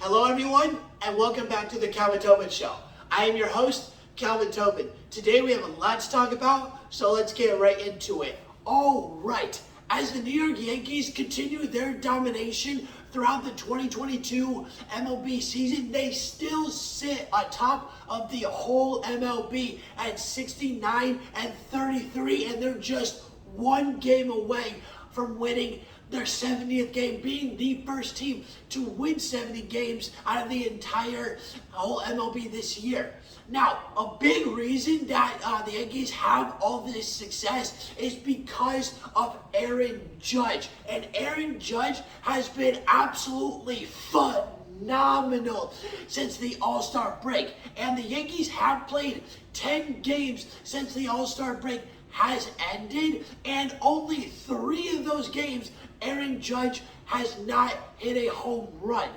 Hello everyone, and welcome back to the Calvin Tobin Show. I am your host, Calvin Tobin. Today we have a lot to talk about, so let's get right into it. All right, as the New York Yankees continue their domination throughout the 2022 MLB season, they still sit atop of the whole MLB at 69-33, and they're just one game away from winning their 70th game, being the first team to win 70 games out of the entire whole MLB this year. Now, a big reason that the Yankees have all this success is because of Aaron Judge. And Aaron Judge has been absolutely phenomenal since the All-Star break. And the Yankees have played 10 games since the All-Star break has ended, and only 3 of those games Aaron Judge has not hit a home run.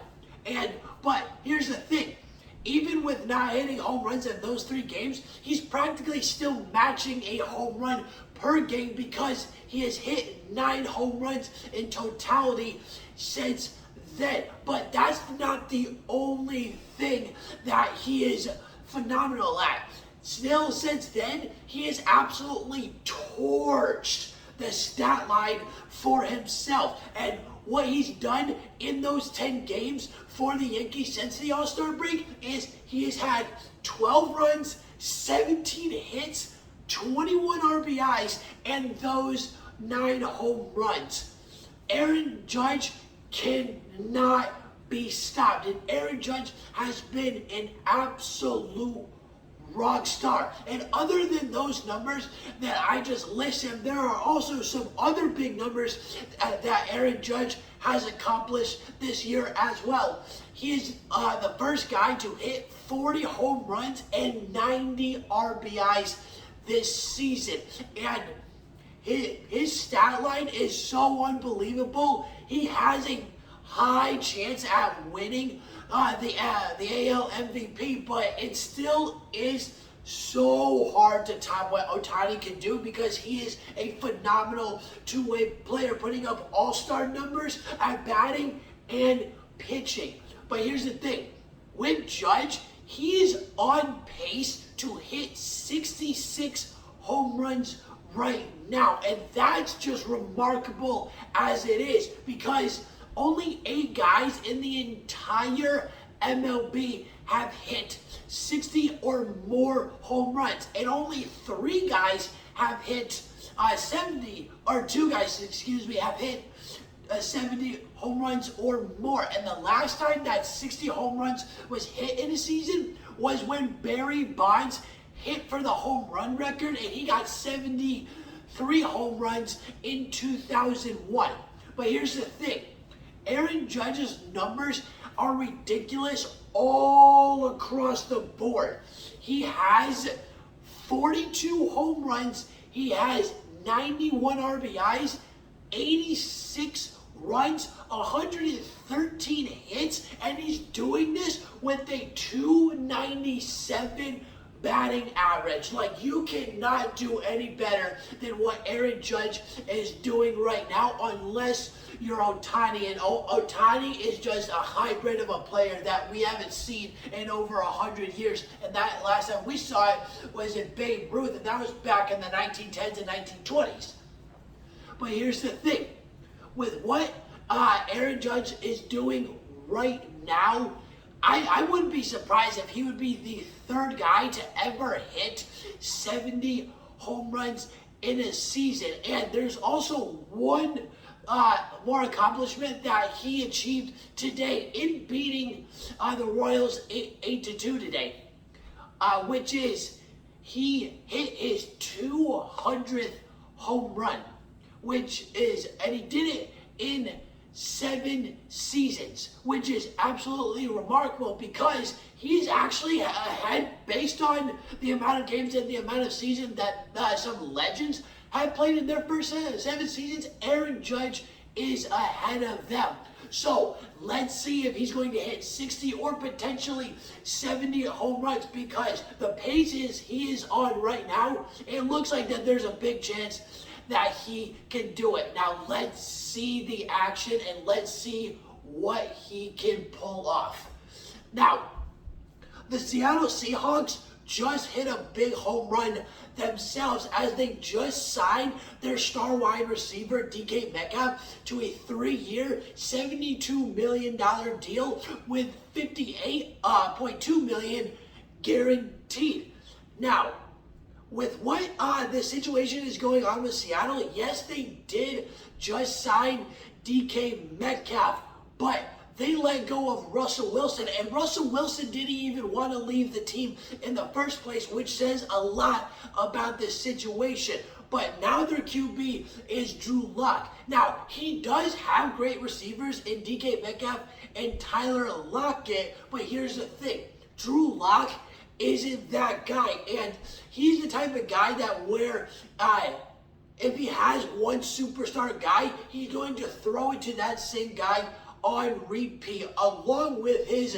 But here's the thing, even with not hitting home runs in those 3 games, he's practically still matching a home run per game because he has hit 9 home runs in totality since then. But that's not the only thing that he is phenomenal at. Still, since then, he has absolutely torched the stat line for himself. And what he's done in those 10 games for the Yankees since the All-Star break is he has had 12 runs, 17 hits, 21 RBIs, and those 9 home runs. Aaron Judge cannot be stopped. And Aaron Judge has been an absolute rock star. And other than those numbers that I just listed, there are also some other big numbers that Aaron Judge has accomplished this year as well. He is the first guy to hit 40 home runs and 90 RBIs this season. And his stat line is so unbelievable. He has a high chance at winning the AL MVP, but it still is so hard to time what Ohtani can do because he is a phenomenal two-way player, putting up all-star numbers at batting and pitching. But here's the thing, with Judge, he is on pace to hit 66 home runs right now, and that's just remarkable as it is because only 8 guys in the entire MLB have hit 60 or more home runs, and only 3 guys have hit 70, or 2 guys, have hit 70 home runs or more. And the last time that 60 home runs was hit in a season was when Barry Bonds hit for the home run record, and he got 73 home runs in 2001. But here's the thing, Aaron Judge's numbers are ridiculous all across the board. He has 42 home runs, he has 91 RBIs, 86 runs, 113 hits, and he's doing this with a 297 batting average. Like, you cannot do any better than what Aaron Judge is doing right now unless you're Ohtani, and Ohtani is just a hybrid of a player that we haven't seen in over 100 years, and that last time we saw it was in Babe Ruth, and that was back in the 1910s and 1920s. But here's the thing, with what Aaron Judge is doing right now, I wouldn't be surprised if he would be the 3rd guy to ever hit 70 home runs in a season. And there's also one more accomplishment that he achieved today in beating the Royals 8-2 today, which is he hit his 200th home run, and he did it in 7 seasons, which is absolutely remarkable because he's actually ahead based on the amount of games and the amount of seasons that some legends have played in their first 7 seasons. Aaron Judge is ahead of them. So let's see if he's going to hit 60 or potentially 70 home runs, because the pace he is on right now, it looks like that there's a big chance that he can do it. Now let's see the action and let's see what he can pull off. Now, the Seattle Seahawks just hit a big home run themselves as they just signed their star wide receiver DK Metcalf to a 3-year, $72 million deal with $58.2 million guaranteed. Now, with what the situation is going on with Seattle, yes, they did just sign DK Metcalf, but they let go of Russell Wilson, and Russell Wilson didn't even want to leave the team in the first place, which says a lot about this situation. But now their QB is Drew Lock. Now, he does have great receivers in DK Metcalf and Tyler Lockett, but here's the thing. Drew Lock isn't that guy, and he's the type of guy that where if he has one superstar guy, he's going to throw it to that same guy on repeat, along with his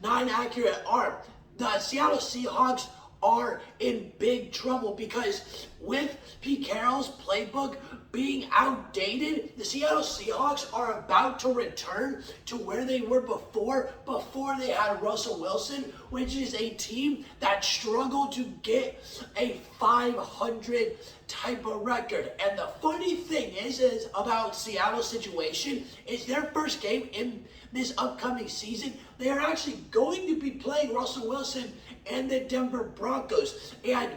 non-accurate arm. The Seattle Seahawks are in big trouble because with Pete Carroll's playbook being outdated, the Seattle Seahawks are about to return to where they were before they had Russell Wilson, which is a team that struggled to get a 500 type of record. And the funny thing is about Seattle's situation is their first game in this upcoming season, they are actually going to be playing Russell Wilson and the Denver Broncos. And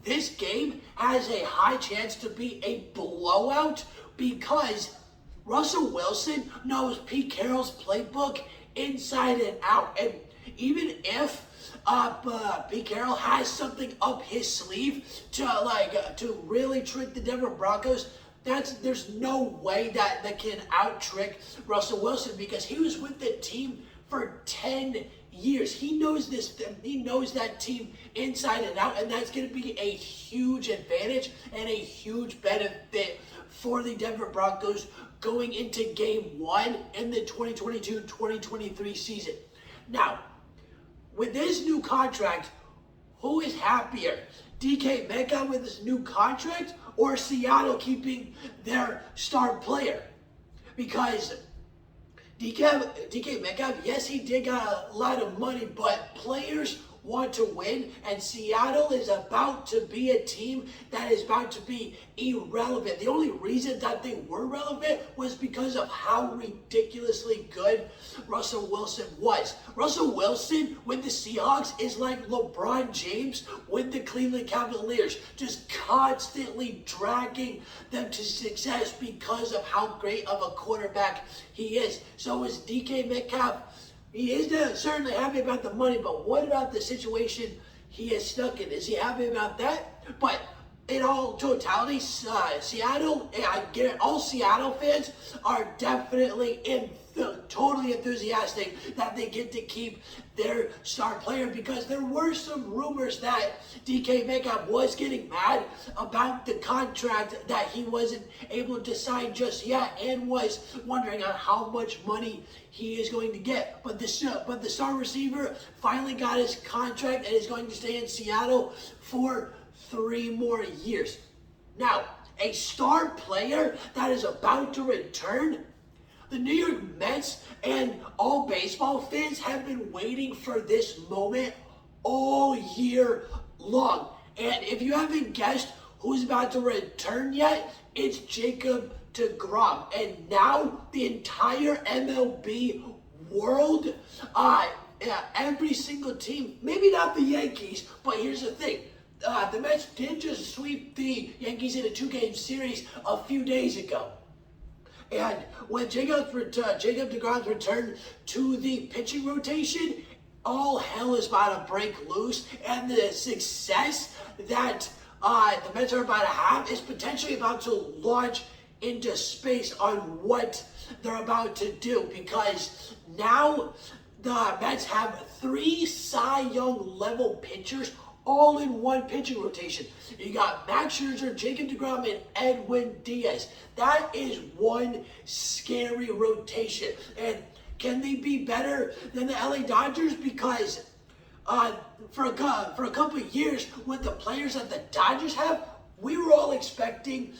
this game has a high chance to be a blowout because Russell Wilson knows Pete Carroll's playbook inside and out. And even if Pete Carroll has something up his sleeve to really trick the Denver Broncos, there's no way that can out-trick Russell Wilson because he was with the team for 10 years. He knows that team inside and out, and that's going to be a huge advantage and a huge benefit for the Denver Broncos going into game 1 in the 2022-2023 season. Now, with this new contract, who is happier? DK Metcalf with his new contract or Seattle keeping their star player? Because DK Metcalf, yes, he did got a lot of money, but players want to win, and Seattle is about to be a team that is about to be irrelevant. The only reason that they were relevant was because of how ridiculously good Russell Wilson was. Russell Wilson with the Seahawks is like LeBron James with the Cleveland Cavaliers, just constantly dragging them to success because of how great of a quarterback he is. So is DK Metcalf. He is certainly happy about the money, but what about the situation he is stuck in? Is he happy about that? But in all totality, Seattle, I get all Seattle fans are definitely totally enthusiastic that they get to keep their star player, because there were some rumors that DK Metcalf was getting mad about the contract that he wasn't able to sign just yet and was wondering on how much money he is going to get. But the star receiver finally got his contract and is going to stay in Seattle for 3 more years. Now, a star player that is about to return, the New York Mets and all baseball fans have been waiting for this moment all year long. And if you haven't guessed who's about to return yet, it's Jacob DeGrom. And now the entire MLB world, every single team, maybe not the Yankees, but here's the thing. The Mets did just sweep the Yankees in a 2-game series a few days ago. And when Jacob DeGrom's return to the pitching rotation, all hell is about to break loose, and the success that the Mets are about to have is potentially about to launch into space on what they're about to do, because now the Mets have 3 Cy Young level pitchers all in one pitching rotation. You got Max Scherzer, Jacob DeGrom, and Edwin Diaz. That is one scary rotation. And can they be better than the LA Dodgers? Because for a couple of years, with the players that the Dodgers have, we were all expecting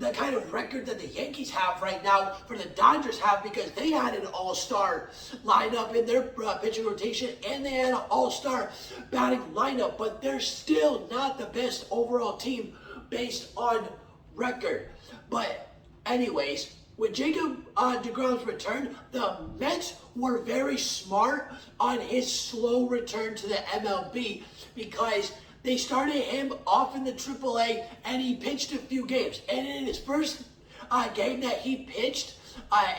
the kind of record that the Yankees have right now for the Dodgers have, because they had an all-star lineup in their pitching rotation and they had an all-star batting lineup, but they're still not the best overall team based on record. But anyways, with Jacob DeGrom's return, the Mets were very smart on his slow return to the MLB, because they started him off in the AAA and he pitched a few games. And in his first game that he pitched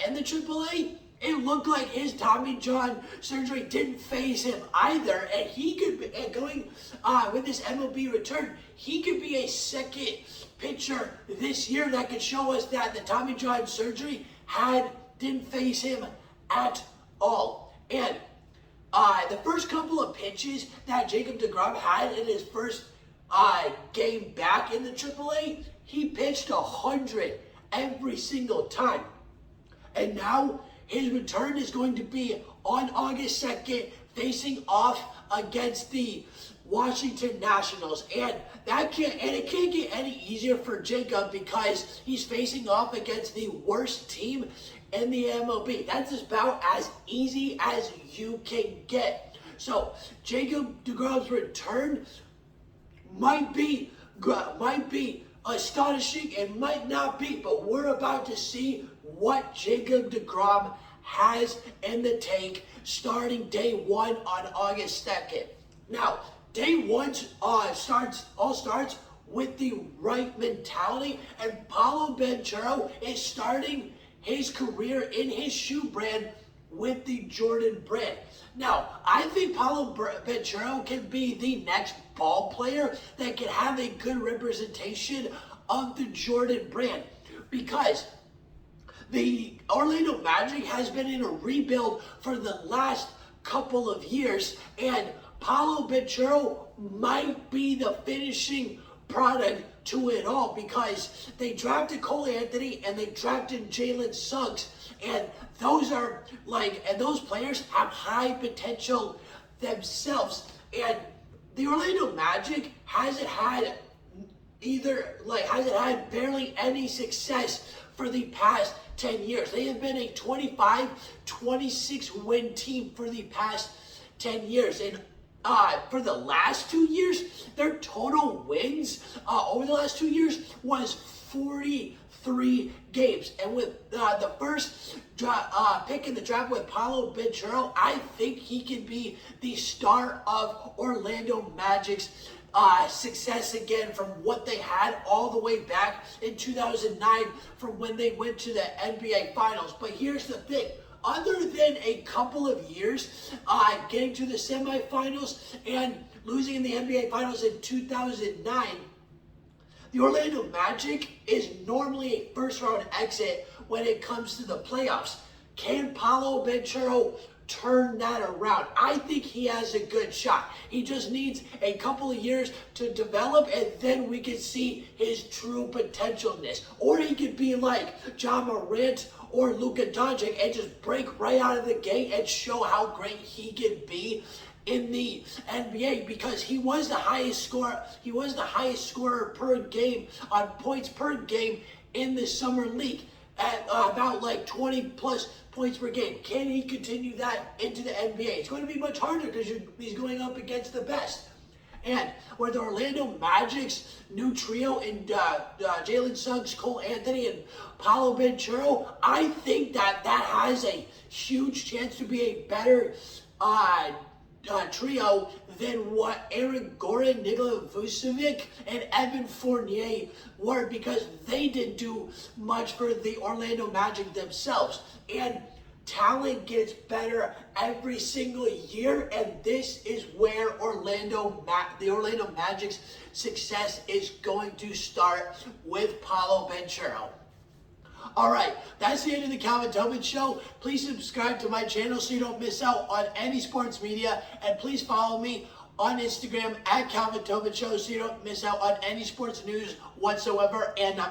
in the AAA, it looked like his Tommy John surgery didn't phase him either. And he could be, going with this MLB return, he could be a second pitcher this year that could show us that the Tommy John surgery didn't phase him at all. And the first couple of pitches that Jacob DeGrom had in his first game back in the AAA, he pitched 100 every single time. And now his return is going to be on August 2nd, facing off against the Washington Nationals. And it can't get any easier for Jacob, because he's facing off against the worst team in the MLB. That's about as easy as you can get. So Jacob DeGrom's return might be astonishing, it might not be, but we're about to see what Jacob DeGrom has in the tank starting day one on August 2nd. Now, day one starts with the right mentality, and Paulo Banchero is starting his career in his shoe brand with the Jordan brand. Now, I think Paulo Banchero can be the next ball player that can have a good representation of the Jordan brand, because the Orlando Magic has been in a rebuild for the last couple of years, and Paulo Banchero might be the finishing product to it all, because they drafted Cole Anthony and they drafted Jalen Suggs, and those players have high potential themselves. And the Orlando Magic hasn't had barely any success for the past 10 years. They have been a 25-26 win team for the past 10 years. And for the last 2 years, their total wins over the last 2 years was 43 games. And with the first pick in the draft with Paulo Banchero, I think he can be the star of Orlando Magic's success again, from what they had all the way back in 2009, from when they went to the NBA Finals. But here's the thing. Other than a couple of years getting to the semifinals and losing in the NBA Finals in 2009, the Orlando Magic is normally a first-round exit when it comes to the playoffs. Can Paulo Banchero turn that around? I think he has a good shot. He just needs a couple of years to develop, and then we can see his true potentialness. Or he could be like Ja Morant or Luka Doncic and just break right out of the gate and show how great he can be in the NBA, because he was the highest scorer. He was the highest scorer per game on points per game in the summer league at about like 20 plus points per game. Can he continue that into the NBA? It's going to be much harder because he's going up against the best. And with Orlando Magic's new trio in Jalen Suggs, Cole Anthony, and Paulo Banchero, I think that has a huge chance to be a better trio than what Aaron Gordon, Nikola Vucevic, and Evan Fournier were, because they didn't do much for the Orlando Magic themselves. And talent gets better every single year, and this is where the Orlando Magic's success is going to start with Paulo Banchero. All right, that's the end of the Calvin Tobin Show. Please subscribe to my channel so you don't miss out on any sports media, and please follow me on Instagram at Calvin Tobin Show so you don't miss out on any sports news whatsoever. And I'm